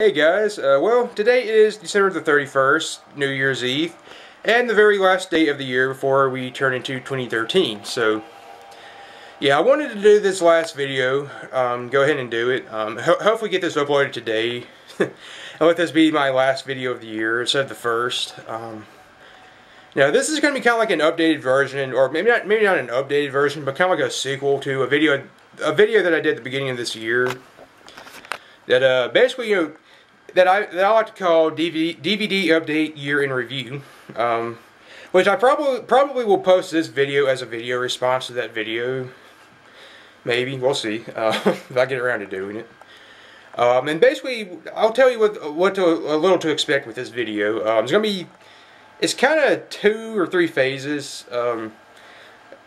Hey guys, well, today is December the 31st, New Year's Eve, and the very last day of the year before we turn into 2013. So, yeah, I wanted to do this last video, go ahead and do it, hopefully get this uploaded today, and let this be my last video of the year instead of the first. Now, this is going to be kind of like an updated version, or maybe not an updated version, but kind of like a sequel to a video that I did at the beginning of this year, that basically, you know, that I like to call DVD Update Year in Review, which I probably will post this video as a video response to that video. Maybe, we'll see if I get around to doing it. And basically, I'll tell you a little to expect with this video. It's kind of 2 or 3 phases.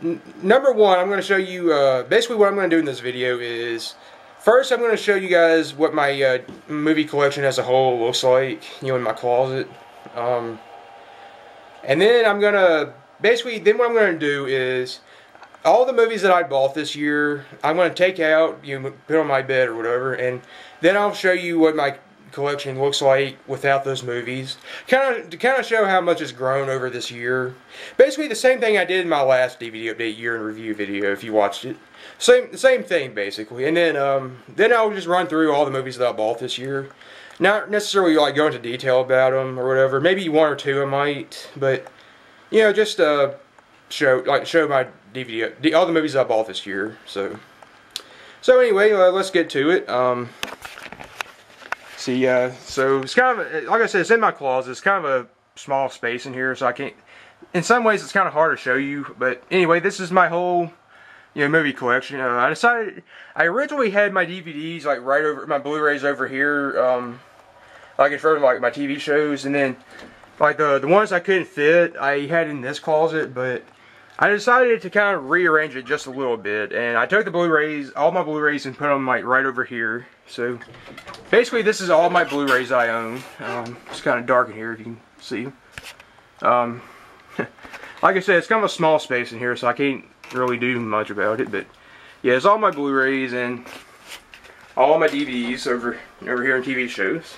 Number one, I'm going to show you basically what I'm going to do in this video is. First, I'm going to show you guys what my movie collection as a whole looks like, you know, in my closet. And then I'm going to, basically, then what I'm going to do is, all the movies that I bought this year, I'm going to take out, you know, put on my bed or whatever, and then I'll show you what my collection looks like without those movies. To kind of show how much it's grown over this year. Basically, the same thing I did in my last DVD Update Year in Review video, if you watched it. Same thing, basically. And then I'll just run through all the movies that I bought this year. Not necessarily like go into detail about them or whatever. Maybe 1 or 2 I might, but you know, just show my DVD, all the movies I bought this year. So anyway, let's get to it. So it's kind of, like I said, it's in my closet. It's kind of a small space in here, so I can't. In some ways, it's kind of hard to show you. But anyway, this is my whole, you know, movie collection. I originally had my DVDs like right over, my Blu-rays over here, like in front of like my TV shows, and then like the ones I couldn't fit, I had in this closet. But I decided to kind of rearrange it just a little bit, and I took the Blu-rays, all my Blu-rays, and put them like right over here. So basically, this is all my Blu-rays I own. It's kind of dark in here if you can see. Like I said, it's kind of a small space in here, so I can't really do much about it. But yeah, it's all my Blu-rays and all my DVDs over here in TV shows.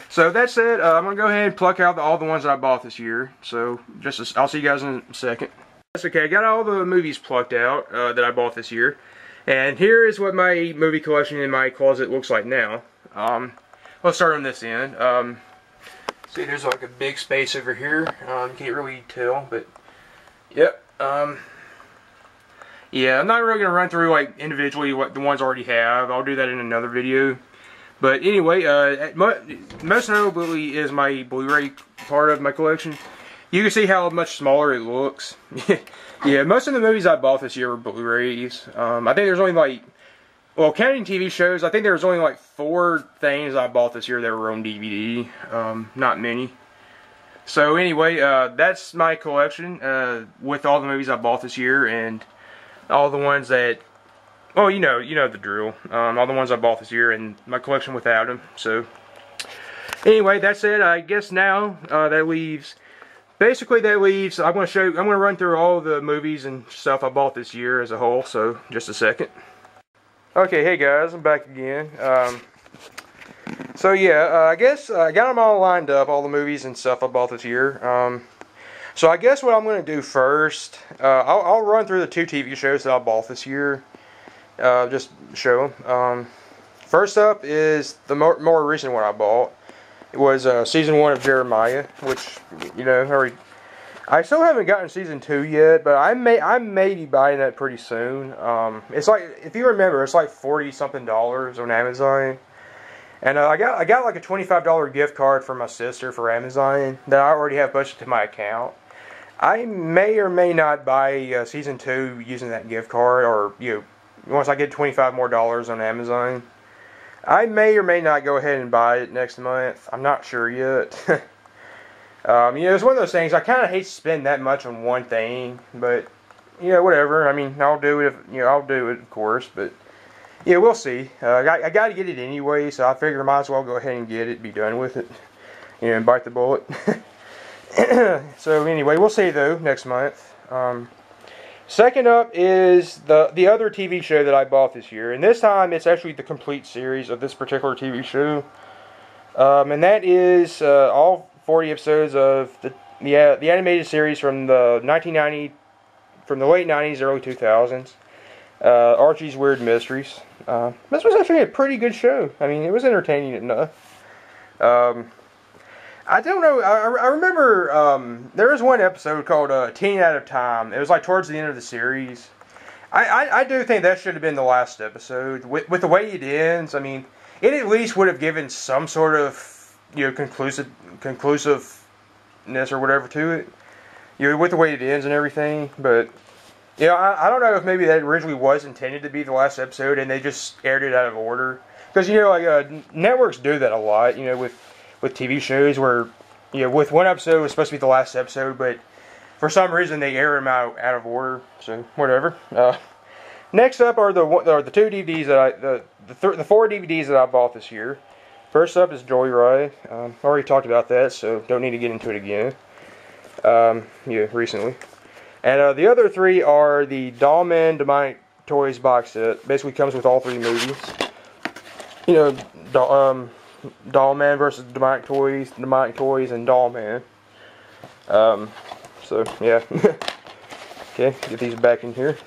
So that said, I'm gonna go ahead and pluck out all the ones that I bought this year. So I'll see you guys in a second. That's okay. I got all the movies plucked out that I bought this year, and here is what my movie collection in my closet looks like now. Let's start on this end. See, there's like a big space over here. You can't really tell, but yep. Yeah, I'm not really gonna run through like individually what the ones I already have. I'll do that in another video. But anyway, most notably is my Blu-ray part of my collection. You can see how much smaller it looks. Yeah, most of the movies I bought this year were Blu-rays. I think there's only like, well, counting TV shows, I think there was only like 4 things I bought this year that were on DVD. Not many. So anyway, that's my collection with all the movies I bought this year and all the ones that, well, you know the drill. All the ones I bought this year and my collection without them. So anyway, that's it. I guess now that leaves. Basically, that leaves. I'm gonna run through all the movies and stuff I bought this year as a whole. So just a second. Okay, hey guys, I'm back again. So yeah, I guess I got them all lined up, all the movies and stuff I bought this year. So I guess what I'm gonna do first, I'll run through the 2 TV shows that I bought this year. Just show them. First up is the more recent one I bought. It was season 1 of Jeremiah, which, you know, I still haven't gotten season 2 yet, but I may be buying that pretty soon. It's like, if you remember, it's like $40-something on Amazon, and I got like a $25 gift card from my sister for Amazon that I already have budgeted to my account. I may or may not buy season 2 using that gift card, or once I get $25 more on Amazon. I may or may not go ahead and buy it next month. I'm not sure yet. It's one of those things. I kind of hate to spend that much on one thing, but whatever. I mean, I'll do it. I'll do it, of course. But yeah, we'll see. I got to get it anyway, so I figure I might as well go ahead and get it, be done with it, and bite the bullet. So anyway, we'll see though next month. Second up is the other TV show that I bought this year, and this time it's actually the complete series of this particular TV show, and that is all 40 episodes of the animated series from the late 90s, early 2000s. Archie's Weird Mysteries. This was actually a pretty good show. I mean, it was entertaining enough. I don't know. I remember there was one episode called Teen Out of Time. It was like towards the end of the series. I do think that should have been the last episode. With the way it ends, I mean, it at least would have given some sort of, you know, conclusiveness or whatever to it. You know, with the way it ends and everything. But, you know, I don't know if maybe that originally was intended to be the last episode and they just aired it out of order. Because, you know, like networks do that a lot, you know, with TV shows where, you know, with one episode it was supposed to be the last episode, but for some reason they air them out of order. So whatever. Next up are the two DVDs that the 4 DVDs that I bought this year. First up is Joyride. I already talked about that, so don't need to get into it again. Yeah, recently. And the other 3 are the Dollman Demonic Toys box set. Basically comes with all 3 movies. You know, Dollman versus Demonic Toys, and Dollman. So yeah. Okay, get these back in here.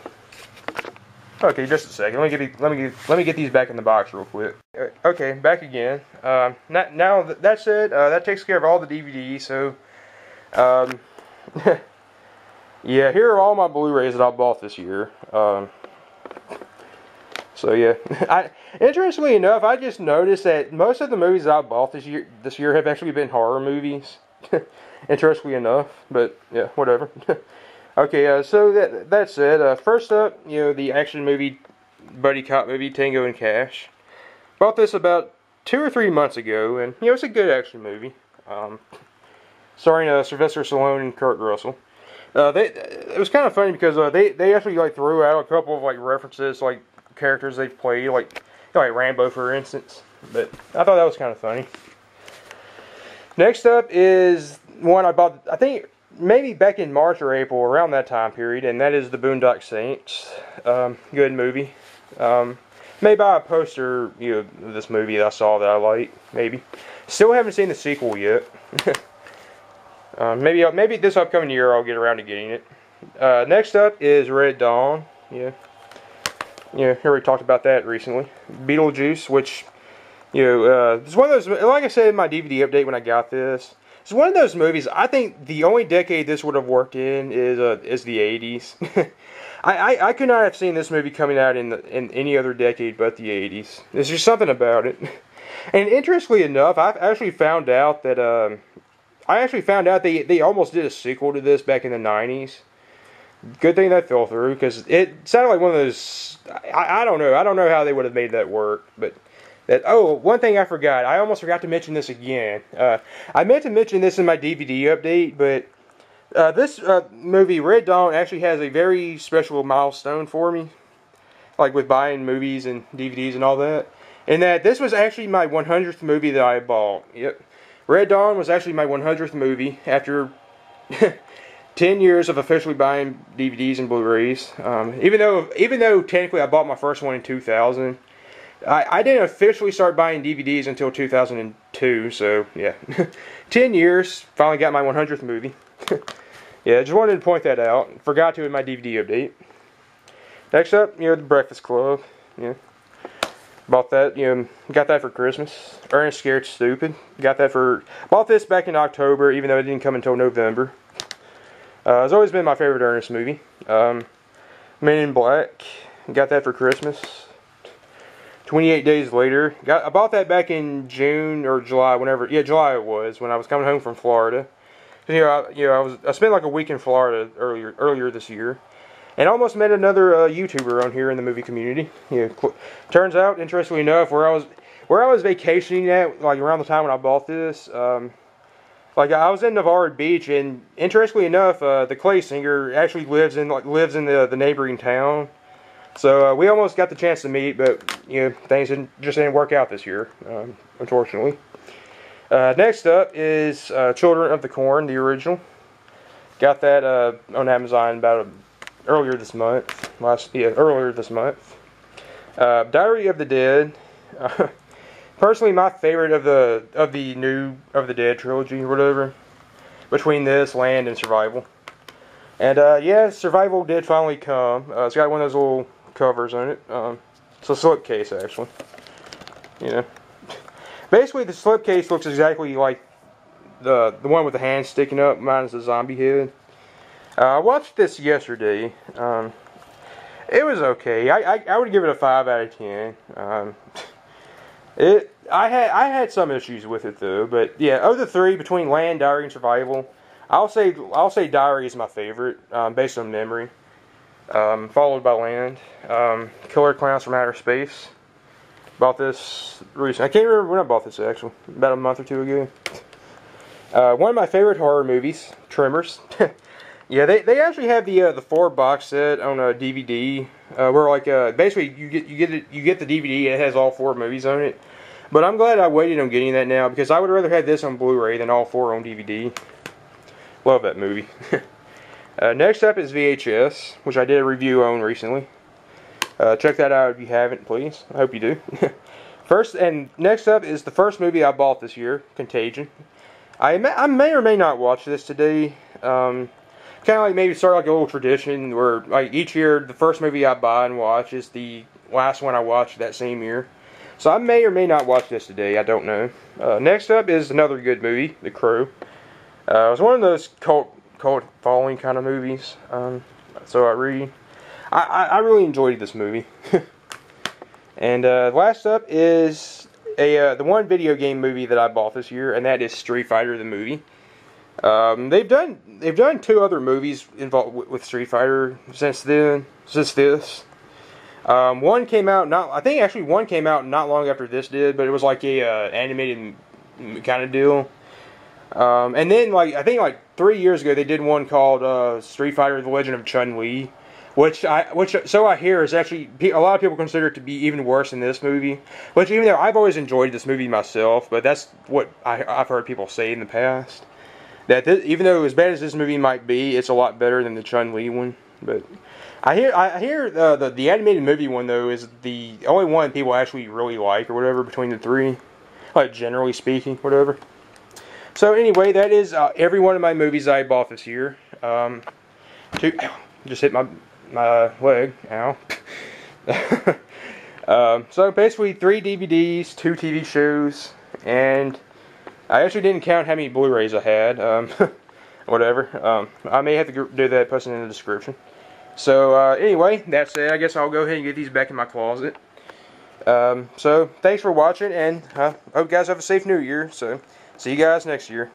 Okay, just a second. Let me get these back in the box real quick. Okay, back again. Now that said, that takes care of all the DVDs. So, yeah, here are all my Blu-rays that I bought this year. So yeah, interestingly enough, I just noticed that most of the movies that I bought this year have actually been horror movies. Interestingly enough, but yeah, whatever. Okay, so that said, first up, you know, the action movie, buddy cop movie, Tango and Cash. Bought this about 2 or 3 months ago, and you know, it's a good action movie. Starring Sylvester Stallone and Kurt Russell. It was kind of funny because they actually like threw out a couple of like references, like characters they've played, like Rambo, for instance. But I thought that was kind of funny. Next up is one I bought, I think maybe back in March or April, around that time period, and that is the Boondock Saints. Good movie. Maybe buy a poster, you know, of this movie that I saw that I like. Maybe. Still haven't seen the sequel yet. Maybe this upcoming year I'll get around to getting it. Next up is Red Dawn. Yeah, we already talked about that recently. Beetlejuice, which, you know, it's one of those, like I said in my DVD update when I got this, it's one of those movies, I think the only decade this would have worked in is the 80s. I could not have seen this movie coming out in any other decade but the 80s. There's just something about it. And interestingly enough, I've actually found out that, they almost did a sequel to this back in the 90s. Good thing that fell through, because it sounded like one of those, I don't know how they would have made that work, but one thing I forgot. I almost forgot to mention this again. I meant to mention this in my DVD update, but this movie, Red Dawn, actually has a very special milestone for me. Like with buying movies and DVDs and all that. And that this was actually my 100th movie that I bought. Yep. Red Dawn was actually my 100th movie after 10 years of officially buying DVDs and Blu-rays. Even though technically I bought my first one in 2000. I didn't officially start buying DVDs until 2002, so yeah. 10 years, finally got my 100th movie. Yeah, just wanted to point that out. Forgot to in my DVD update. Next up, you know, The Breakfast Club. Yeah. Bought that, you know, got that for Christmas. Ernest Scared Stupid. Bought this back in October, even though it didn't come until November. It's always been my favorite Ernest movie. Men in Black. Got that for Christmas. 28 Days Later. I bought that back in June or July, whenever. Yeah, July it was, when I was coming home from Florida. I spent like a week in Florida earlier this year, and almost met another YouTuber on here in the movie community. Turns out, interestingly enough, where I was vacationing at, like around the time when I bought this, like I was in Navarre Beach, and interestingly enough, TheClaySinger actually lives in the neighboring town. So we almost got the chance to meet, but you know, things just didn't work out this year, unfortunately. Next up is Children of the Corn, the original. Got that on Amazon about earlier this month. Earlier this month. Diary of the Dead. Personally, my favorite of the new of the Dead trilogy, or whatever. Between this, Land, and Survival. And yeah, Survival did finally come. It's got one of those little covers on it. It's a slipcase, actually. You know, basically the slipcase looks exactly like the one with the hand sticking up. Mine is the zombie head. I watched this yesterday. It was okay. I would give it a 5 out of 10. I had some issues with it though, but yeah, of the three between Land, Diary, and Survival, I'll say Diary is my favorite, based on memory. Followed by Land. Killer Clowns from Outer Space. Bought this recently. I can't remember when I bought this actually. About a month or two ago. One of my favorite horror movies, Tremors. Yeah, they actually have the 4 box set on a DVD. Where like basically you get the DVD. It has all 4 movies on it. But I'm glad I waited on getting that now because I would rather have this on Blu-ray than all 4 on DVD. Love that movie. Next up is VHS, which I did a review on recently. Check that out if you haven't, please. I hope you do. Next up is the first movie I bought this year, Contagion. I may or may not watch this today. Kind of like maybe start like a little tradition where like each year the first movie I buy and watch is the last one I watched that same year. So I may or may not watch this today. I don't know. Next up is another good movie, The Crow. It was one of those cult following kind of movies. So I really enjoyed this movie. And last up is the one video game movie that I bought this year, and that is Street Fighter the movie. They've done 2 other movies involved with Street Fighter since this. One came out one came out not long after this did, but it was like a animated kind of deal. And then I think 3 years ago they did one called Street Fighter: The Legend of Chun-Li, which I hear is actually a lot of people consider it to be even worse than this movie. Which even though I've always enjoyed this movie myself, but that's what I've heard people say in the past. That even though as bad as this movie might be, it's a lot better than the Chun-Li one. But I hear the animated movie one though is the only one people actually really like or whatever between the 3, like generally speaking, whatever. So anyway, that is every one of my movies I bought this year. Just hit my leg. Ow. So basically 3 DVDs, 2 TV shows, and I actually didn't count how many Blu-rays I had. Whatever. I may have to do that, post it in the description. So anyway, that's it. I guess I'll go ahead and get these back in my closet. So thanks for watching, and I hope you guys have a safe New Year. So see you guys next year.